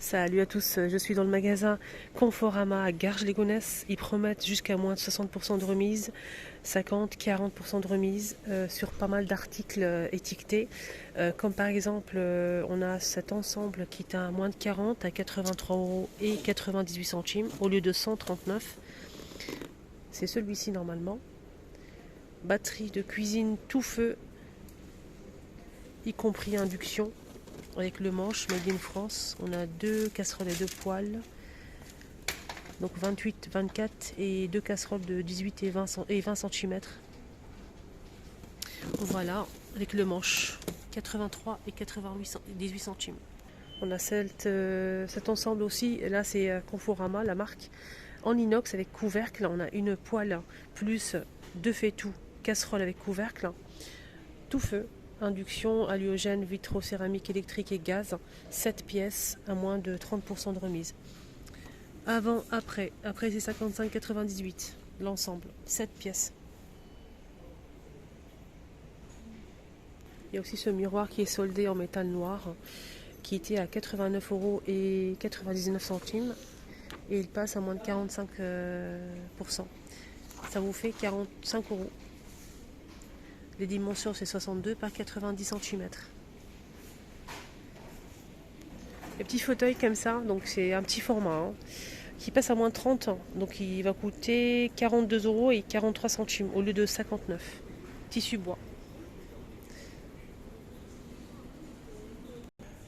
Salut à tous, je suis dans le magasin Conforama à Garges-les-Gonesse. Ils promettent jusqu'à moins de 60% de remise, 50-40% de remise sur pas mal d'articles étiquetés. Comme par exemple, on a cet ensemble qui est à moins de 40 à 83 euros et 98 centimes au lieu de 139. C'est celui-ci normalement. Batterie de cuisine tout feu, y compris induction. Avec le manche Made in France, on a deux casseroles et deux poêles, donc 28, 24 et deux casseroles de 18 et 20 cm. Voilà, avec le manche 83 et 18 centimes. On a cet ensemble aussi, là c'est Conforama, la marque, en inox avec couvercle. On a une poêle plus deux faitout, casserole avec couvercle, tout feu. Induction, halogène, vitraux, céramique, électrique et gaz, 7 pièces à moins de 30% de remise. Avant, après c'est 55,98 l'ensemble, 7 pièces. Il y a aussi ce miroir qui est soldé en métal noir, qui était à 89 euros et 99 centimes et il passe à moins de 45%. Ça vous fait 45 euros. Les dimensions c'est 62 par 90 cm. Les petits fauteuils comme ça, donc c'est un petit format qui passe à moins de 30, donc il va coûter 42 euros et 43 centimes au lieu de 59. Tissu bois.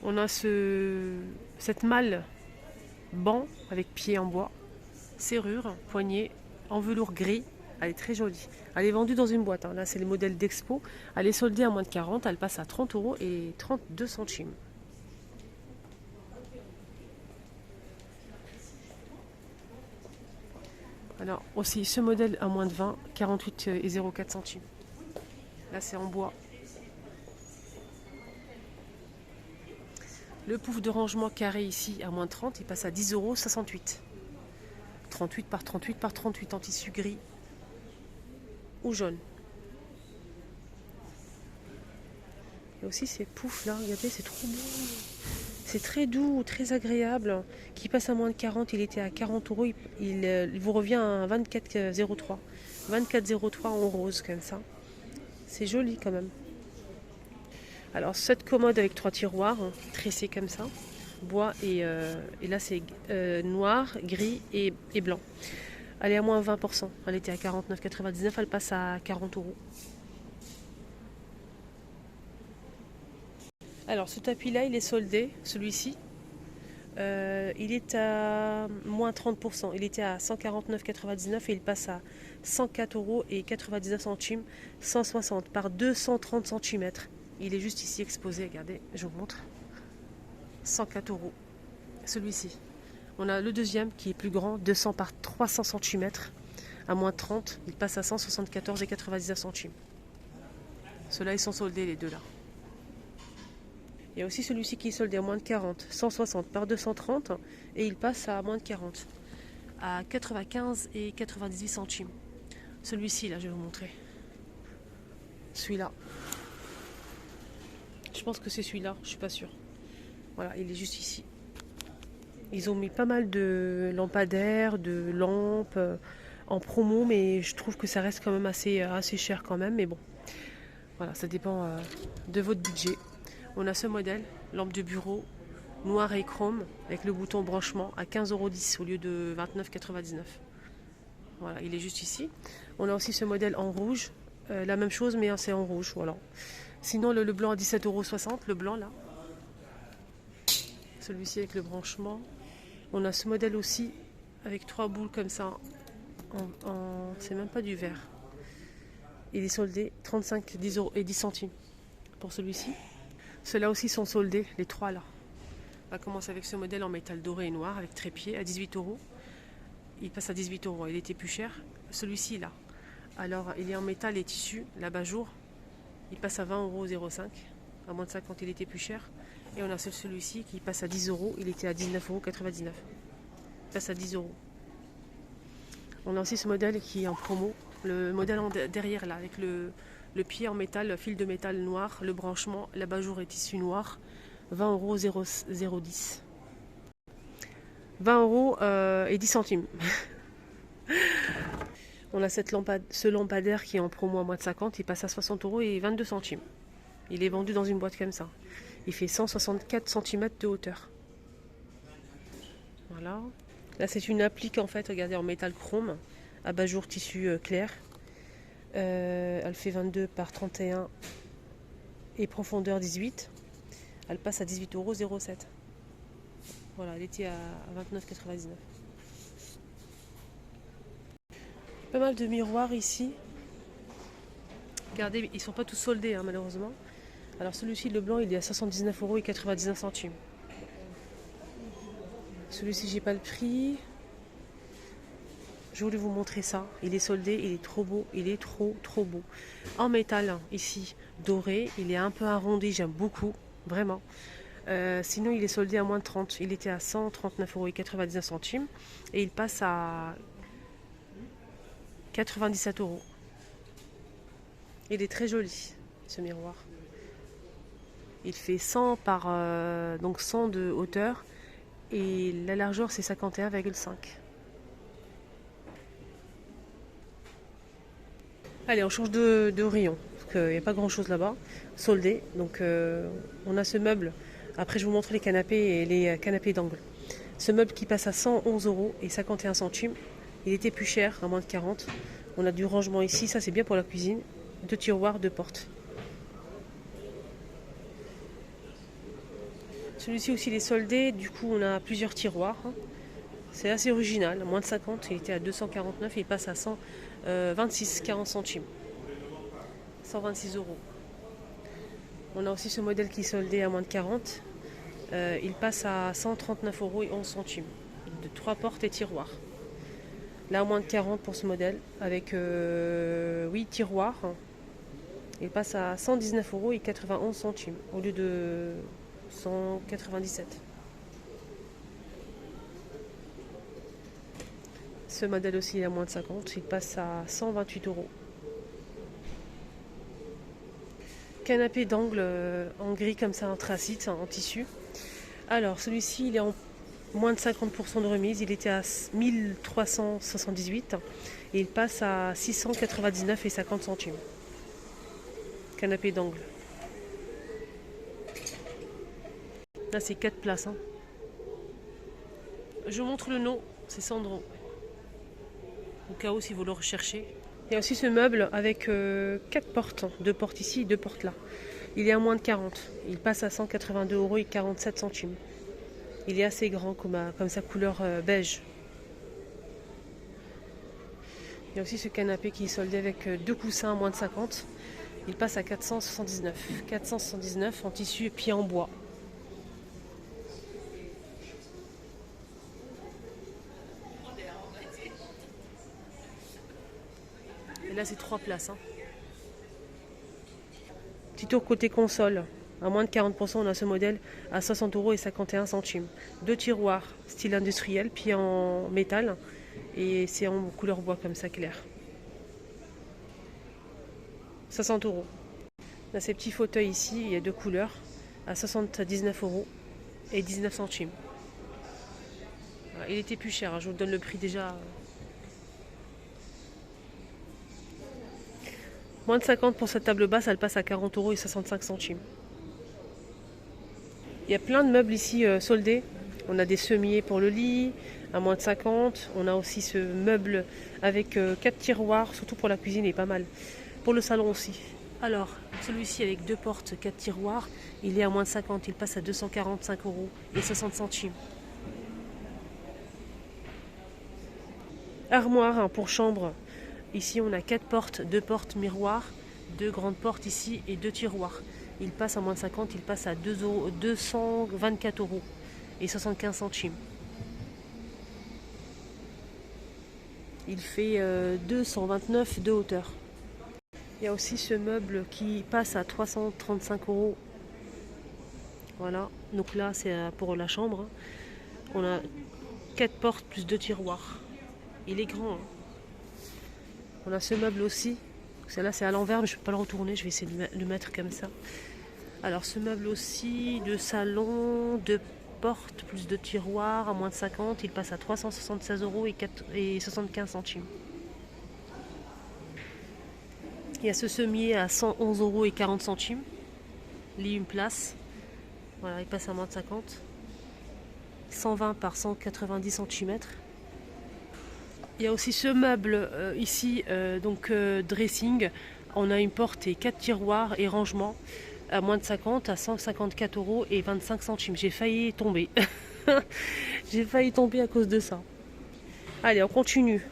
On a cette malle banc avec pied en bois, serrure, poignée en velours gris. Elle est très jolie. Elle est vendue dans une boîte. Là, c'est le modèle d'Expo. Elle est soldée à moins de 40. Elle passe à 30 euros et 32 centimes. Alors, aussi, ce modèle à moins de 20, 48 et 0,4 centimes. Là, c'est en bois. Le pouf de rangement carré ici à moins de 30, il passe à 10 euros 68. 38 par 38 par 38 en tissu gris ou jaune. Il y a aussi ces poufs là, regardez, c'est trop beau. C'est très doux, très agréable. Qui passe à moins de 40, il était à 40 euros, il vous revient à 24,03. 24,03 en rose comme ça. C'est joli quand même. Alors cette commode avec trois tiroirs, tressés comme ça, bois et là c'est noir, gris et blanc. Elle est à moins 20%. Elle était à 49,99, elle passe à 40 euros. Alors ce tapis là il est soldé, celui-ci. Il est à moins 30%. Il était à 149,99 et il passe à 104 euros et 99 centimes, 160 par 230 cm. Il est juste ici exposé, regardez, je vous montre. 104 euros. Celui-ci. On a le deuxième qui est plus grand, 200 par 300 cm, à moins 30. Il passe à 174 et 99 centimes. Ceux-là, ils sont soldés, les deux là. Il y a aussi celui-ci qui est soldé à moins de 40, 160 par 230 et il passe à moins de 40, à 95 et 98 centimes. Celui-ci, là, je vais vous montrer. Celui-là. Je pense que c'est celui-là, je suis pas sûre. Voilà, il est juste ici. Ils ont mis pas mal de lampadaires, de lampes en promo, mais je trouve que ça reste quand même assez cher quand même. Mais bon, voilà, ça dépend de votre budget. On a ce modèle, lampe de bureau, noir et chrome, avec le bouton branchement à 15,10 € au lieu de 29,99 €. Voilà, il est juste ici. On a aussi ce modèle en rouge, la même chose mais c'est en rouge, voilà. Sinon le blanc à 17,60 €, le blanc là. Celui-ci avec le branchement. On a ce modèle aussi avec trois boules comme ça, c'est même pas du verre. Il est soldé 35, 10 € et 10 centimes pour celui-ci. Ceux-là aussi sont soldés, les trois là. On va commencer avec ce modèle en métal doré et noir avec trépied à 18 €. Il passe à 18 €. Il était plus cher. Celui-ci là. Alors il est en métal et tissu, l'abat-jour. Il passe à 20,05 €. À moins de 50, il était plus cher. Et on a celui-ci qui passe à 10 €. Il était à 19,99 €. Il passe à 10 €. On a aussi ce modèle qui est en promo. Le modèle derrière là, avec le pied en métal, fil de métal noir, le branchement, l'abat-jour est tissu noir, 20,010 €. 20 euros et 10 centimes. On a ce lampadaire qui est en promo à moins de 50, il passe à 60 euros et 22 centimes. Il est vendu dans une boîte comme ça. Il fait 164 cm de hauteur. Voilà. Là, c'est une applique en fait, regardez, en métal chrome, abat-jour tissu clair. Elle fait 22 par 31 et profondeur 18. Elle passe à 18,07 €. Voilà, elle était à 29,99 €. Pas mal de miroirs ici. Regardez, ils sont pas tous soldés hein, malheureusement. Alors celui-ci, le blanc, il est à 79,99 €. Celui-ci, j'ai pas le prix. Je voulais vous montrer ça. Il est soldé, il est trop beau, il est trop beau. En métal, ici, doré, il est un peu arrondi, j'aime beaucoup, vraiment. Sinon, il est soldé à moins de 30. Il était à 139,99 € et il passe à 97 €. Il est très joli, ce miroir. Il fait 100 par donc 100 de hauteur et la largeur c'est 51,5. Allez, on change de rayon, parce qu'il n'y a pas grand chose là-bas, soldé. Donc on a ce meuble, après je vous montre les canapés et les canapés d'angle. Ce meuble qui passe à 111 € et 51 centimes, il était plus cher, à moins de 40. On a du rangement ici, ça c'est bien pour la cuisine. 2 tiroirs, 2 portes. Celui-ci aussi il est soldé, du coup on a plusieurs tiroirs. C'est assez original, à moins de 50, il était à 249 et il passe à 126,40 centimes. 126 €. On a aussi ce modèle qui est soldé à moins de 40. Il passe à 139,11 € de 3 portes et tiroirs. Là, à moins de 40 pour ce modèle, avec 8 tiroirs. Il passe à 119,91 € au lieu de 197. Ce modèle aussi est à moins de 50, il passe à 128 €. Canapé d'angle en gris comme ça, en tracite, en tissu. Alors celui-ci il est en moins de 50% de remise, il était à 1378 et il passe à 699,50 centimes. Canapé d'angle. Là c'est 4 places. Hein. Je vous montre le nom, c'est Sandro. Au cas où si vous le recherchez. Il y a aussi ce meuble avec 4 portes, 2 portes ici, 2 portes là. Il est à moins de 40. Il passe à 182,47 €. Il est assez grand comme sa couleur beige. Il y a aussi ce canapé qui est soldé avec 2 coussins à moins de 50. Il passe à 479. 479 en tissu et puis en bois. Et là c'est 3 places. Hein. Petit tour côté console. À moins de 40%, on a ce modèle à 60,51 €. 2 tiroirs style industriel, puis en métal. Et c'est en couleur bois comme ça clair. 60 €. On a ces petits fauteuils ici, il y a 2 couleurs, à 79,19 €. Voilà, il était plus cher, hein, je vous donne le prix déjà. Moins de 50 pour cette table basse, elle passe à 40,65 €. Il y a plein de meubles ici soldés. On a des semiers pour le lit, à moins de 50. On a aussi ce meuble avec 4 tiroirs, surtout pour la cuisine, il est pas mal. Pour le salon aussi. Alors, celui-ci avec 2 portes, 4 tiroirs, il est à moins de 50. Il passe à 245,60 €. Armoire hein, pour chambre. Ici, on a 4 portes, 2 portes miroirs, 2 grandes portes ici et 2 tiroirs. Il passe à moins de 50, il passe à 224,75 €. Il fait 229 de hauteur. Il y a aussi ce meuble qui passe à 335 €. Voilà, donc là c'est pour la chambre. On a 4 portes plus 2 tiroirs. Il est grand. Hein. On a ce meuble aussi. Celle-là c'est à l'envers, mais je ne peux pas le retourner. Je vais essayer de le mettre comme ça. Alors ce meuble aussi de salon, de portes, plus de tiroirs à moins de 50, il passe à 376 euros et 75 centimes. Il y a ce semier à 111 euros et 40 centimes. Lit une place. Voilà, il passe à moins de 50. 120 par 190 cm. Il y a aussi ce meuble ici, dressing. On a une porte et 4 tiroirs et rangement à moins de 50 à 154 euros et 25 centimes. J'ai failli tomber. J'ai failli tomber à cause de ça. Allez, on continue.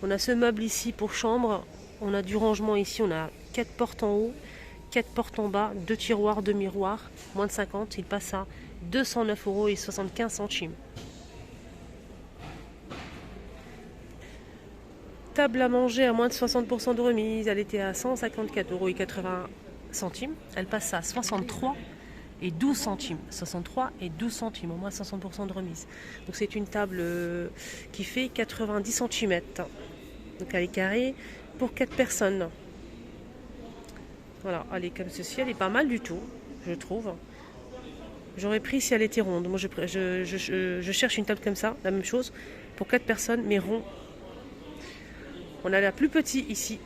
On a ce meuble ici pour chambre. On a du rangement ici. On a 4 portes en haut, 4 portes en bas, 2 tiroirs, 2 miroirs. Moins de 50. Il passe à 209 euros et 75 centimes. Table à manger à moins de 60% de remise. Elle était à 154 euros et 80 centimes. Elle passe à 63 et 12 centimes. 63 et 12 centimes, au moins 60% de remise. Donc c'est une table qui fait 90 cm. Donc elle est carrée pour 4 personnes. Voilà, elle est comme ceci. Elle est pas mal du tout, je trouve. J'aurais pris si elle était ronde. Moi je cherche une table comme ça, la même chose, pour 4 personnes, mais rond. On a la plus petite ici,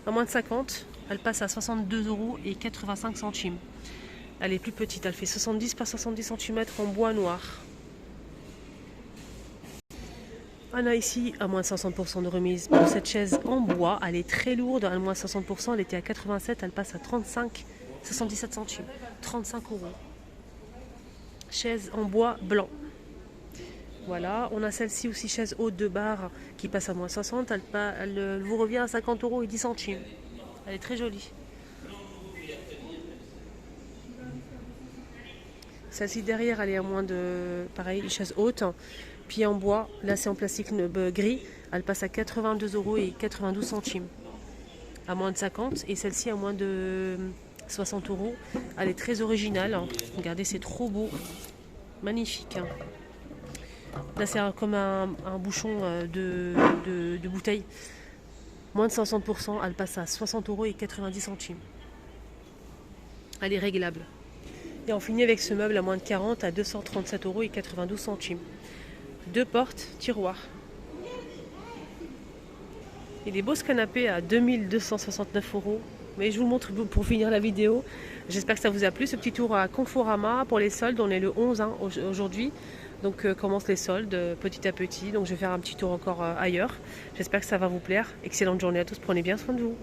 à moins de 50. Elle passe à 62 euros et 85 centimes. Elle est plus petite, elle fait 70 par 70 cm en bois noir. On a ici à moins de 60% de remise pour cette chaise en bois. Elle est très lourde, à moins de 60%. Elle était à 87, elle passe à 77 centimes. 35 euros. Chaise en bois blanc. Voilà, on a celle-ci aussi, chaise haute de barre, qui passe à moins 60. Elle vous revient à 50 euros et 10 centimes. Elle est très jolie. Celle-ci derrière, elle est à moins de... Pareil, une chaise haute. Puis en bois, là c'est en plastique gris. Elle passe à 82 euros et 92 centimes. À moins de 50. Et celle-ci à moins de 60 euros. Elle est très originale. Regardez, c'est trop beau. Magnifique. Là c'est comme un bouchon de bouteille. Moins de 60%, elle passe à 60 euros et 90 centimes. Elle est réglable. Et on finit avec ce meuble à moins de 40 à 237 euros et 92 centimes. 2 portes, tiroirs. Il est beau ce canapé à 2269 euros. Mais je vous le montre pour finir la vidéo. J'espère que ça vous a plu. Ce petit tour à Conforama pour les soldes. On est le 11 aujourd'hui. Donc commencent les soldes petit à petit. Donc je vais faire un petit tour encore ailleurs. J'espère que ça va vous plaire. Excellente journée à tous. Prenez bien soin de vous.